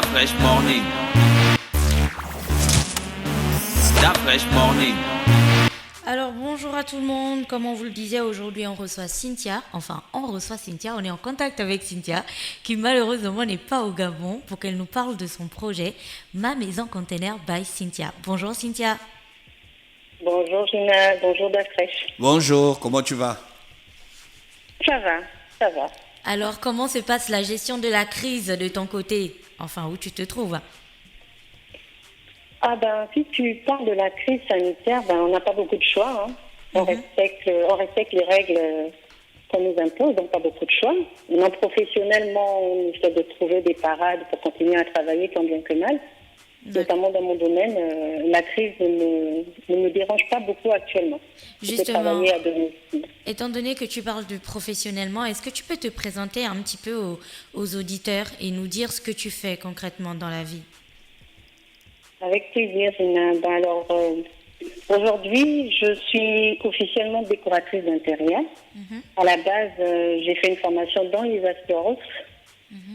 Fresh Morning. Fresh Morning. Alors bonjour à tout le monde, comme on vous le disait, aujourd'hui on reçoit Cynthia, on est en contact avec Cynthia qui malheureusement n'est pas au Gabon pour qu'elle nous parle de son projet Ma Maison Container by Cynthia. Bonjour Cynthia. Bonjour Gina, bonjour Dafresh. Bonjour, comment tu vas? Ça va, ça va. Alors comment se passe la gestion de la crise de ton côté, enfin où tu te trouves? Ah ben, si tu parles de la crise sanitaire, on n'a pas beaucoup de choix. Hein. On respecte les règles qu'on nous impose, donc pas beaucoup de choix. Non, professionnellement, on essaie de trouver des parades pour continuer à travailler tant bien que mal. Notamment dans mon domaine, la crise ne me dérange pas beaucoup actuellement. Justement, étant donné que tu parles de professionnellement, est-ce que tu peux te présenter un petit peu aux auditeurs et nous dire ce que tu fais concrètement dans la vie? Avec plaisir, Gina. Aujourd'hui, je suis officiellement décoratrice d'intérieur. À la base, j'ai fait une formation dans les assurances,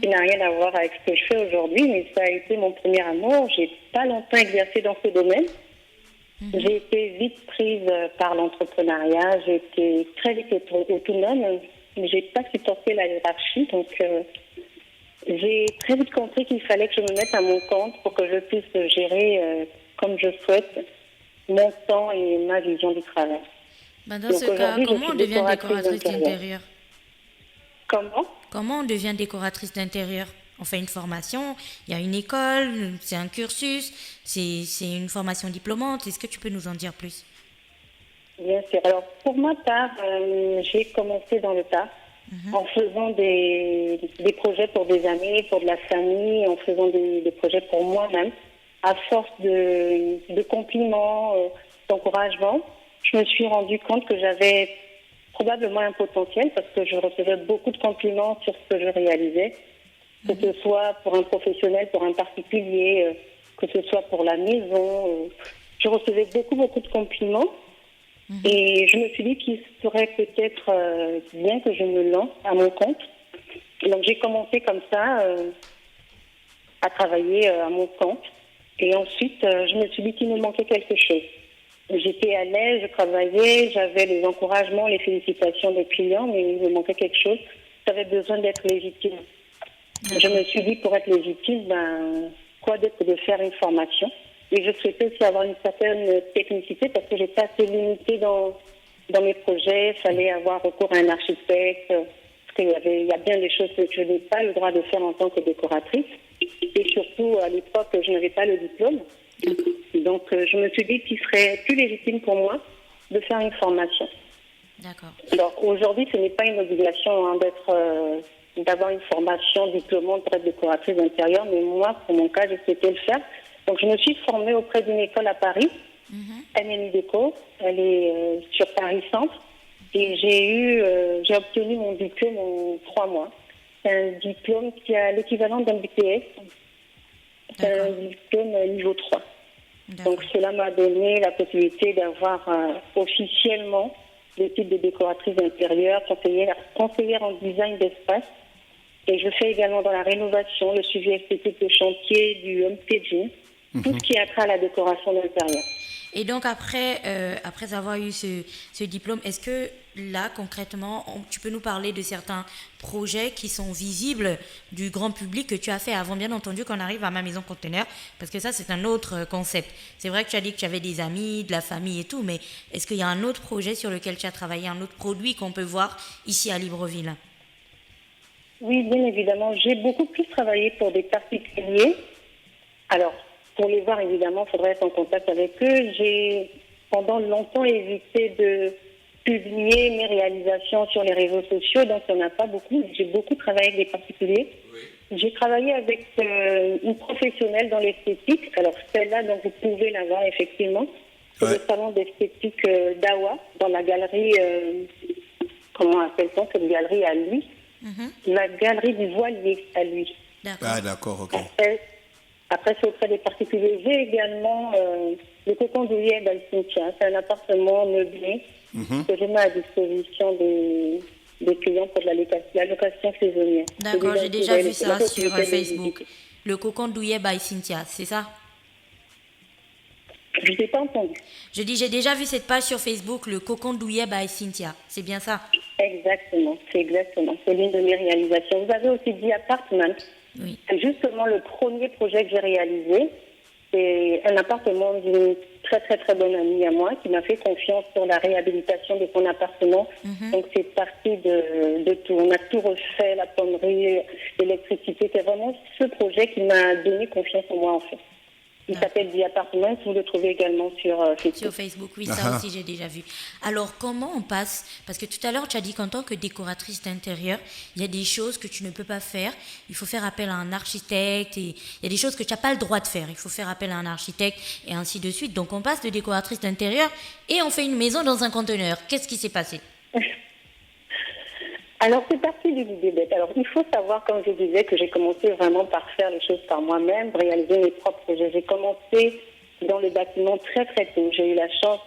qui n'a rien à voir avec ce que je fais aujourd'hui, mais ça a été mon premier amour. J'ai pas longtemps exercé dans ce domaine. J'ai été vite prise par l'entrepreneuriat. J'ai été très vite autonome. J'ai pas supporté la hiérarchie, donc j'ai très vite compris qu'il fallait que je me mette à mon compte pour que je puisse gérer comme je souhaite mon temps et ma vision du travail. Dans ce cas, comment on devient décoratrice d'intérieur? Comment on devient décoratrice d'intérieur? On fait une formation, il y a une école, c'est un cursus, c'est une formation diplômante. Est-ce que tu peux nous en dire plus? Bien sûr. Alors, pour ma part, j'ai commencé dans le tas. En faisant des projets pour des amis, pour de la famille, en faisant des projets pour moi-même, à force de compliments, d'encouragement, je me suis rendu compte que j'avais probablement un potentiel parce que je recevais beaucoup de compliments sur ce que je réalisais, que ce soit pour un professionnel, pour un particulier, que ce soit pour la maison. Je recevais beaucoup de compliments. Et je me suis dit qu'il serait peut-être bien que je me lance à mon compte. Donc j'ai commencé comme ça à travailler à mon compte. Et ensuite, je me suis dit qu'il me manquait quelque chose. J'étais à l'aise, je travaillais, j'avais les encouragements, les félicitations des clients, mais il me manquait quelque chose. J'avais besoin d'être légitime. Je me suis dit, pour être légitime, quoi d'autre que de faire une formation. Et je souhaitais aussi avoir une certaine technicité parce que j'étais assez limitée dans mes projets. Il fallait avoir recours à un architecte. Parce qu'il y a bien des choses que je n'ai pas le droit de faire en tant que décoratrice. Et surtout, à l'époque, je n'avais pas le diplôme. Donc, je me suis dit qu'il serait plus légitime pour moi de faire une formation. D'accord. Alors, aujourd'hui, ce n'est pas une obligation d'avoir une formation diplômante pour être décoratrice d'intérieur. Mais moi, pour mon cas, j'ai souhaité le faire. Donc, je me suis formée auprès d'une école à Paris, MMI Déco. Elle est sur Paris Centre. Et j'ai obtenu mon diplôme en 3 mois. C'est un diplôme qui a l'équivalent d'un BTS. C'est un diplôme niveau 3. Donc, cela m'a donné la possibilité d'avoir officiellement le titre de décoratrice d'intérieur, conseillère en design d'espace. Et je fais également dans la rénovation, le suivi esthétique de chantier, du home staging. Tout ce qui a trait à la décoration d'intérieur. Et donc après avoir eu ce diplôme, est-ce que là concrètement, tu peux nous parler de certains projets qui sont visibles du grand public que tu as fait avant, bien entendu, qu'on arrive à Ma Maison Container, parce que ça c'est un autre concept. C'est vrai que tu as dit que tu avais des amis, de la famille et tout, mais est-ce qu'il y a un autre projet sur lequel tu as travaillé, un autre produit qu'on peut voir ici à Libreville? Oui, bien évidemment. J'ai beaucoup plus travaillé pour des particuliers. Alors, pour les voir, évidemment, il faudrait être en contact avec eux. J'ai pendant longtemps évité de publier mes réalisations sur les réseaux sociaux, donc il n'y en a pas beaucoup. J'ai beaucoup travaillé avec des particuliers. J'ai travaillé avec une professionnelle dans l'esthétique. Alors, celle-là, donc, vous pouvez la voir, effectivement. C'est le salon d'esthétique d'Awa, dans la galerie, comment appelle-t-on cette galerie à lui? La galerie du voilier à lui. D'accord. Ah, d'accord, ok. Après, c'est auprès des particuliers. J'ai également le cocon douillet d'Alcynthia. C'est un appartement meublé que je mets à disposition des clients pour de la location saisonnière. D'accord, j'ai déjà vu ça sur Facebook. le cocon douillet by Cynthia, c'est ça? Je n'ai pas entendu. Je dis, j'ai déjà vu cette page sur Facebook, le cocon douillet by Cynthia. C'est bien ça? Exactement, c'est exactement. C'est l'une de mes réalisations. Vous avez aussi dit Apartment. Oui. C'est justement le premier projet que j'ai réalisé. C'est un appartement d'une très très très bonne amie à moi qui m'a fait confiance sur la réhabilitation de son appartement. Donc c'est parti de tout. On a tout refait, la plomberie, l'électricité. C'est vraiment ce projet qui m'a donné confiance en moi en fait. Il s'appelle The Apartment, vous le trouvez également sur Facebook. Sur Facebook, oui, ça aussi j'ai déjà vu. Alors, comment on passe? Parce que tout à l'heure, tu as dit qu'en tant que décoratrice d'intérieur, il y a des choses que tu ne peux pas faire. Il faut faire appel à un architecte et il y a des choses que tu n'as pas le droit de faire. Il faut faire appel à un architecte et ainsi de suite. Donc, on passe de décoratrice d'intérieur et on fait une maison dans un conteneur. Qu'est-ce qui s'est passé? Alors, c'est parti d'une idée bête. Alors, il faut savoir, comme je disais, que j'ai commencé vraiment par faire les choses par moi-même, réaliser mes propres projets. J'ai commencé dans le bâtiment très, très tôt. J'ai eu la chance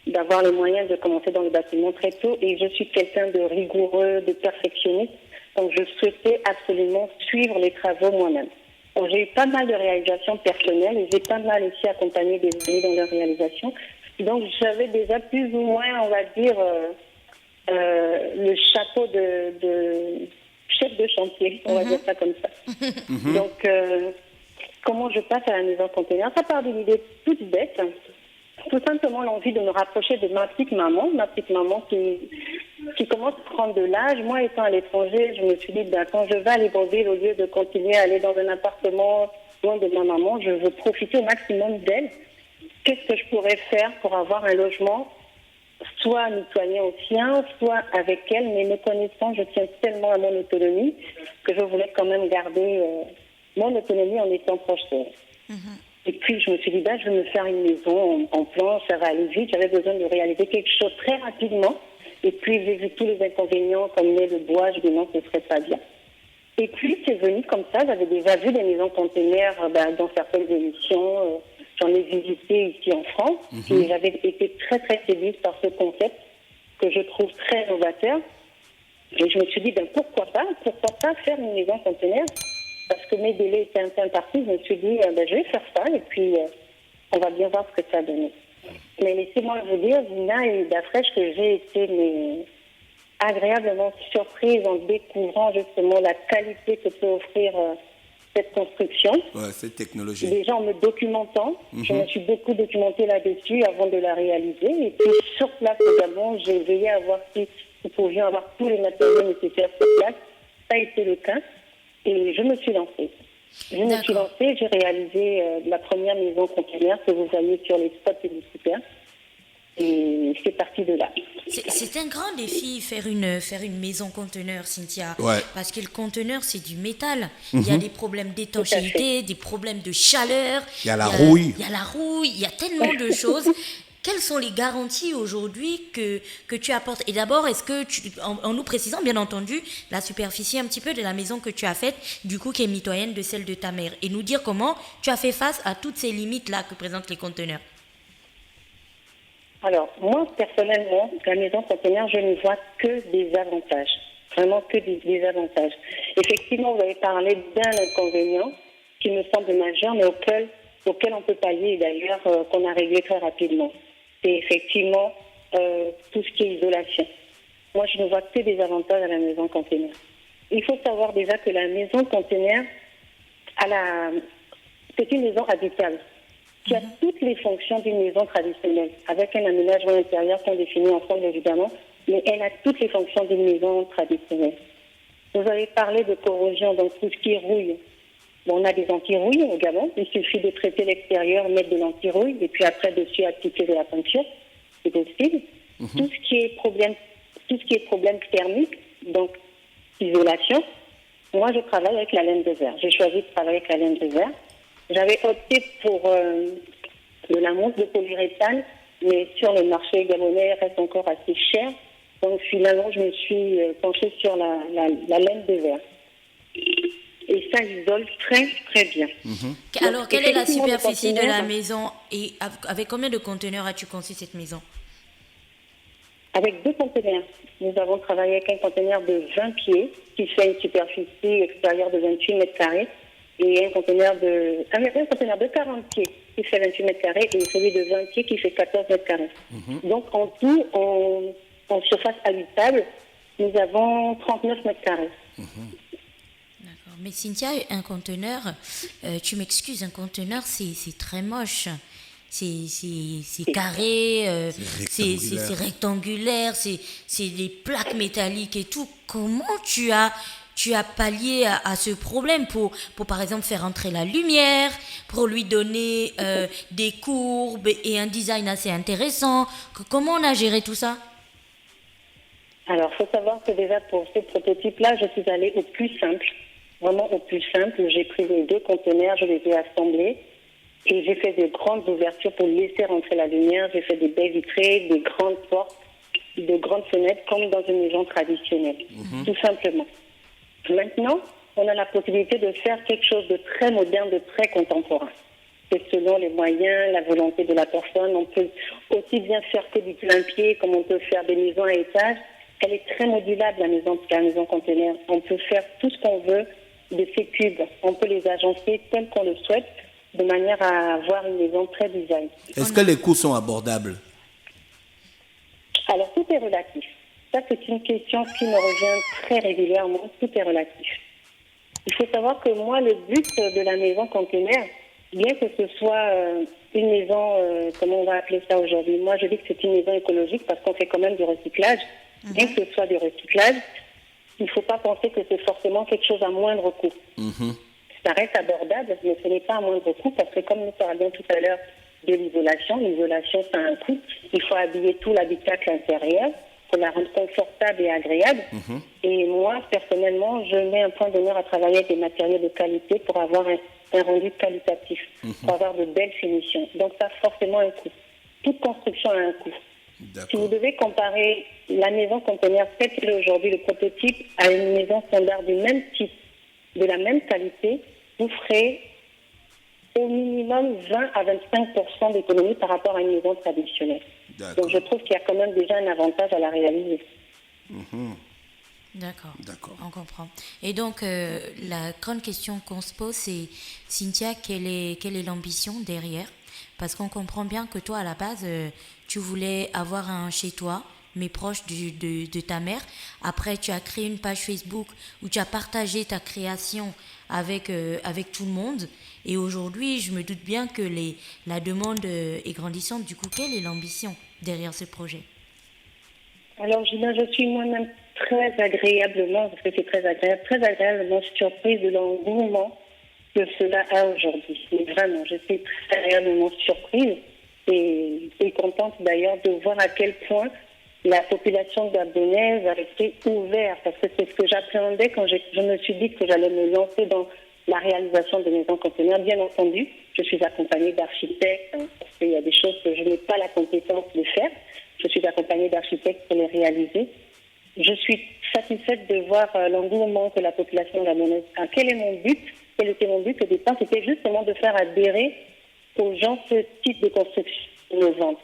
d'avoir les moyens de commencer dans le bâtiment très tôt et je suis quelqu'un de rigoureux, de perfectionniste. Donc, je souhaitais absolument suivre les travaux moi-même. Donc, j'ai eu pas mal de réalisations personnelles et j'ai pas mal aussi accompagné des amis dans leur réalisation. Donc, j'avais déjà plus ou moins, on va dire... le chapeau de chef de chantier, on va dire ça comme ça. Donc, comment je passe à la maison conteneur? Ça part d'une idée toute bête, tout simplement l'envie de me rapprocher de ma petite maman qui commence à prendre de l'âge. Moi, étant à l'étranger, je me suis dit, quand je vais à Libreville, au lieu de continuer à aller dans un appartement loin de ma maman, je veux profiter au maximum d'elle. Qu'est-ce que je pourrais faire pour avoir un logement soit mitoyen au sien, soit avec elle, mais me connaissant, je tiens tellement à mon autonomie que je voulais quand même garder mon autonomie en étant proche d'elle. Et puis je me suis dit, je vais me faire une maison en planche, ça va aller vite, j'avais besoin de réaliser quelque chose très rapidement. Et puis j'ai vu tous les inconvénients comme le bois, je me dis non, ce serait pas bien. Et puis c'est venu comme ça, j'avais déjà vu des maisons containers dans certaines émissions. J'en ai visité ici en France et j'avais été très très séduite par ce concept que je trouve très novateur. Et je me suis dit, pourquoi pas faire une maison conteneur? Parce que mes délais étaient un peu impartis, je me suis dit, je vais faire ça et puis on va bien voir ce que ça donne. Mais laissez-moi vous dire, Zina et Dafresh, que j'ai été agréablement surprise en découvrant justement la qualité que peut offrir cette construction. Ouais, cette technologie. Déjà en me documentant, je me suis beaucoup documentée là-dessus avant de la réaliser. Et puis sur place également, j'ai veillé à voir si nous pouvions avoir tous les matériaux nécessaires sur place. Ça a été le cas. Et je me suis lancée. J'ai réalisé la première maison conteneur que vous voyez sur les spots publicitaires. Et c'est parti de là. C'est un grand défi faire une maison conteneur, Cynthia. Ouais. Parce que le conteneur, c'est du métal. Il y a des problèmes d'étanchéité, des problèmes de chaleur. Il y a la rouille. Il y a la rouille, il y a tellement de choses. Quelles sont les garanties aujourd'hui que tu apportes? Et d'abord, est-ce que en nous précisant, bien entendu, la superficie un petit peu de la maison que tu as faite, du coup, qui est mitoyenne de celle de ta mère, et nous dire comment tu as fait face à toutes ces limites-là que présentent les conteneurs? Alors, moi, personnellement, la maison conteneur, je ne vois que des avantages. Vraiment que des avantages. Effectivement, vous avez parlé d'un inconvénient qui me semble majeur, mais auquel on peut pallier, et d'ailleurs, qu'on a réglé très rapidement. C'est effectivement tout ce qui est isolation. Moi, je ne vois que des avantages à la maison conteneur. Il faut savoir déjà que la maison conteneur, c'est une maison habitable qui a toutes les fonctions d'une maison traditionnelle, avec un aménagement intérieur qu'on définit ensemble évidemment, mais elle a toutes les fonctions d'une maison traditionnelle. Vous avez parlé de corrosion, donc tout ce qui est rouille. Bon, on a des anti-rouilles également, il suffit de traiter l'extérieur, mettre de l'anti-rouille, et puis après dessus appliquer de la peinture, c'est possible. Tout ce qui est problème thermique, donc isolation, moi je travaille avec la laine de verre. J'ai choisi de travailler avec la laine de verre. J'avais opté pour de la mousse de polyuréthane, mais sur le marché gabonais, elle reste encore assez cher. Donc finalement, je me suis penchée sur la laine de verre. Et ça isole très, très bien. Alors, donc, quelle est la superficie de la maison et avec combien de conteneurs as-tu conçu cette maison? Avec 2 conteneurs. Nous avons travaillé avec un conteneur de 20 pieds qui fait une superficie extérieure de 28 mètres carrés. et un conteneur de 40 pieds qui fait 28 mètres carrés et celui de 20 pieds qui fait 14 mètres carrés. Donc en tout, en surface habitable, nous avons 39 mètres carrés. D'accord. Mais Cynthia, un conteneur, tu m'excuses, un conteneur, c'est très moche. C'est carré, c'est rectangulaire, c'est des plaques métalliques et tout. Comment tu as pallié à ce problème pour par exemple faire entrer la lumière, pour lui donner des courbes et un design assez intéressant? Comment on a géré tout ça? Alors, il faut savoir que déjà pour ce prototype-là, je suis allée au plus simple, vraiment au plus simple. J'ai pris les 2 conteneurs, je les ai assemblés et j'ai fait de grandes ouvertures pour laisser rentrer la lumière. J'ai fait des baies vitrées, des grandes portes, de grandes fenêtres comme dans une maison traditionnelle, tout simplement. Maintenant, on a la possibilité de faire quelque chose de très moderne, de très contemporain. C'est selon les moyens, la volonté de la personne. On peut aussi bien faire que du plein pied, comme on peut faire des maisons à étages. Elle est très modulable, la maison conteneur. On peut faire tout ce qu'on veut de ces cubes. On peut les agencer tels qu'on le souhaite, de manière à avoir une maison très design. Est-ce que les coûts sont abordables? Alors, tout est relatif. Ça, c'est une question qui me revient très régulièrement. Tout est relatif. Il faut savoir que moi, le but de la maison conteneur, bien que ce soit une maison, comment on va appeler ça aujourd'hui, moi, je dis que c'est une maison écologique parce qu'on fait quand même du recyclage. Bien que ce soit du recyclage, il ne faut pas penser que c'est forcément quelque chose à moindre coût. Ça reste abordable, mais ce n'est pas à moindre coût parce que comme nous parlions tout à l'heure de l'isolation, l'isolation, ça a un coût. Il faut habiller tout l'habitacle intérieur pour la rendre confortable et agréable. Et moi, personnellement, je mets un point d'honneur à travailler avec des matériaux de qualité pour avoir un rendu qualitatif, pour avoir de belles finitions. Donc ça a forcément un coût. Toute construction a un coût. Si vous devez comparer la maison conteneur telle qu'elle est aujourd'hui, le prototype, à une maison standard du même type, de la même qualité, vous ferez au minimum 20 à 25% d'économie par rapport à une maison traditionnelle. Donc je trouve qu'il y a quand même déjà un avantage à la réaliser. D'accord, on comprend. Et donc, la grande question qu'on se pose, c'est, Cynthia, quelle est l'ambition derrière? Parce qu'on comprend bien que toi, à la base, tu voulais avoir un chez toi, mais proche de ta mère. Après, tu as créé une page Facebook où tu as partagé ta création avec tout le monde. Et aujourd'hui, je me doute bien que la demande est grandissante. Du coup, quelle est l'ambition derrière ce projet? Alors, Gina, je suis moi-même très agréablement, parce que c'est très agréablement surprise de l'engouement que cela a aujourd'hui. Mais vraiment, je suis très agréablement surprise et contente d'ailleurs de voir à quel point la population gabonaise a été ouverte, parce que c'est ce que j'appréhendais quand je me suis dit que j'allais me lancer dans la réalisation de maisons conteneurs. Bien entendu, je suis accompagnée d'architectes, parce qu'il y a des choses que je n'ai pas la compétence de faire. Je suis accompagnée d'architectes pour les réaliser. Je suis satisfaite de voir l'engouement que la population gabonaise a. Quel est mon but? Quel était mon but au départ? C'était justement de faire adhérer aux gens ce type de construction innovante.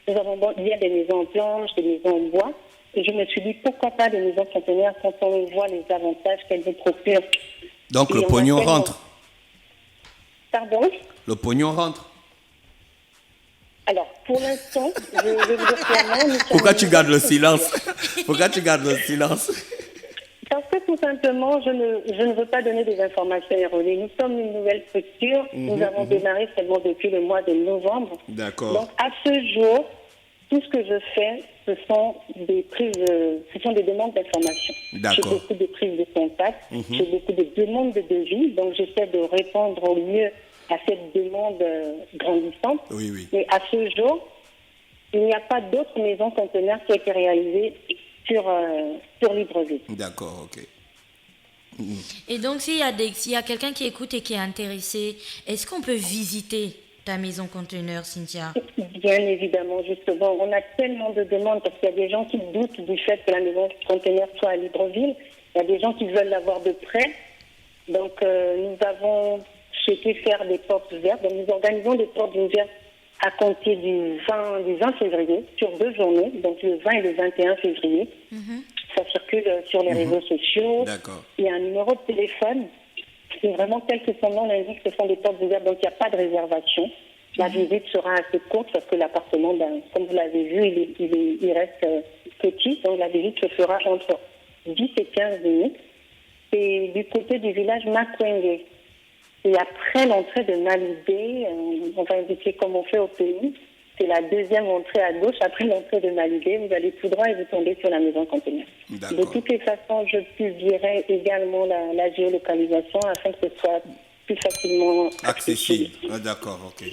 Nous avons bien des maisons en planche, des maisons en bois, et je me suis dit pourquoi pas des maisons conteneurs quand on voit les avantages qu'elles vous procurent. Donc le pognon rentre. Pardon? Le pognon rentre. Alors, pour l'instant, je vais vous dire clairement... Pourquoi tu gardes le silence? Pourquoi tu gardes le silence? Parce que tout simplement, je ne veux pas donner des informations erronées. Nous sommes une nouvelle structure. Nous avons démarré seulement depuis le mois de novembre. D'accord. Donc, à ce jour, tout ce que je fais, ce sont des demandes d'informations. D'accord. J'ai beaucoup de prises de contact. J'ai beaucoup de demandes de devis. Donc, j'essaie de répondre au mieux à cette demande grandissante. Oui, oui. Mais à ce jour, il n'y a pas d'autres maisons conteneurs qui ont été réalisées sur Libreville. D'accord, ok. Et donc, s'il y a quelqu'un qui écoute et qui est intéressé, est-ce qu'on peut visiter ta maison conteneur, Cynthia? Bien évidemment, justement. On a tellement de demandes parce qu'il y a des gens qui doutent du fait que la maison conteneur soit à Libreville. Il y a des gens qui veulent l'avoir de près. Donc, nous avons souhaité faire des portes ouvertes. Donc, nous organisons des portes ouvertes à compter du 20 février, sur 2 journées, donc le 20 et le 21 février. Ça circule sur les réseaux sociaux. D'accord. Il y a un numéro de téléphone Et vraiment, tel que son nom l'indique, ce sont des portes ouvertes, donc il n'y a pas de réservation. La visite sera assez courte parce que l'appartement, comme vous l'avez vu, il reste petit, donc la visite se fera entre 10 et 15 minutes. C'est du côté du village Makwenge. Et après l'entrée de Malibé, on va indiquer comme on fait au pays. C'est la deuxième entrée à gauche. Après l'entrée de Malibé, vous allez tout droit et vous tombez sur la maison conteneur. De toutes les façons, je publierai également la géolocalisation afin que ce soit plus facilement accessible. D'accord, ok.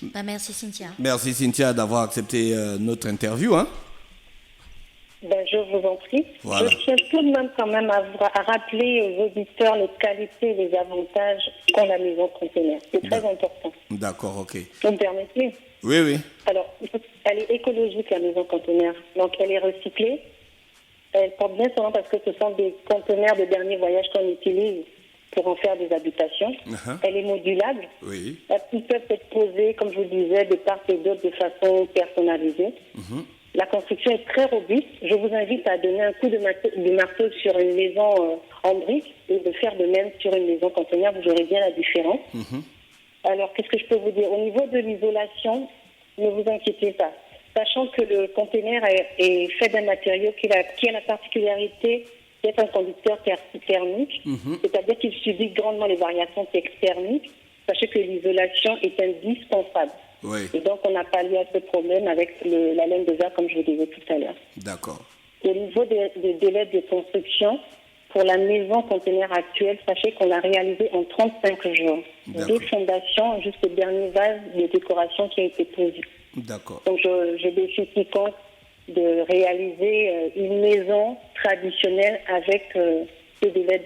Bah, merci Cynthia. Merci Cynthia d'avoir accepté notre interview. Hein? Je vous en prie. Voilà. Je tiens tout de même quand même à rappeler aux auditeurs les qualités et les avantages qu'ont la maison conteneur. C'est très important. D'accord, ok. Vous me permettez? Oui, oui. Alors, elle est écologique, la maison conteneur. Donc, elle est recyclée. Elle porte bien son nom parce que ce sont des conteneurs de dernier voyage qu'on utilise pour en faire des habitations. Elle est modulable. Oui. Ils peuvent être posés, comme je vous disais, de part et d'autre de façon personnalisée. La construction est très robuste. Je vous invite à donner un coup de marteau sur une maison en briques et de faire de même sur une maison conteneur. Vous verrez bien la différence. Alors, qu'est-ce que je peux vous dire? Au niveau de l'isolation, ne vous inquiétez pas. Sachant que le conteneur est fait d'un matériau qui a la particularité d'être un conducteur thermique, c'est-à-dire qu'il subit grandement les variations thermiques. Sachez que l'isolation est indispensable. Oui. Et donc, on n'a pas lié à ce problème avec la laine de verre, comme je vous disais tout à l'heure. D'accord. Au niveau des délais de construction, pour la maison conteneur actuelle, sachez qu'on l'a réalisé en 35 jours. Des fondations jusqu'au dernier vase de décoration qui a été posé. D'accord. Donc, je défie quiconque de réaliser une maison traditionnelle avec ce délai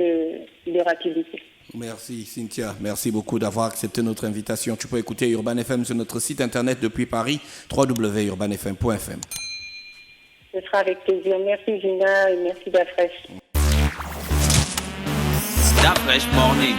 de rapidité. Merci Cynthia, merci beaucoup d'avoir accepté notre invitation. Tu peux écouter Urban FM sur notre site internet depuis Paris, www.urbanfm.fm. Ce sera avec plaisir. Merci Gina et merci Dafresh. Dafresh Morning.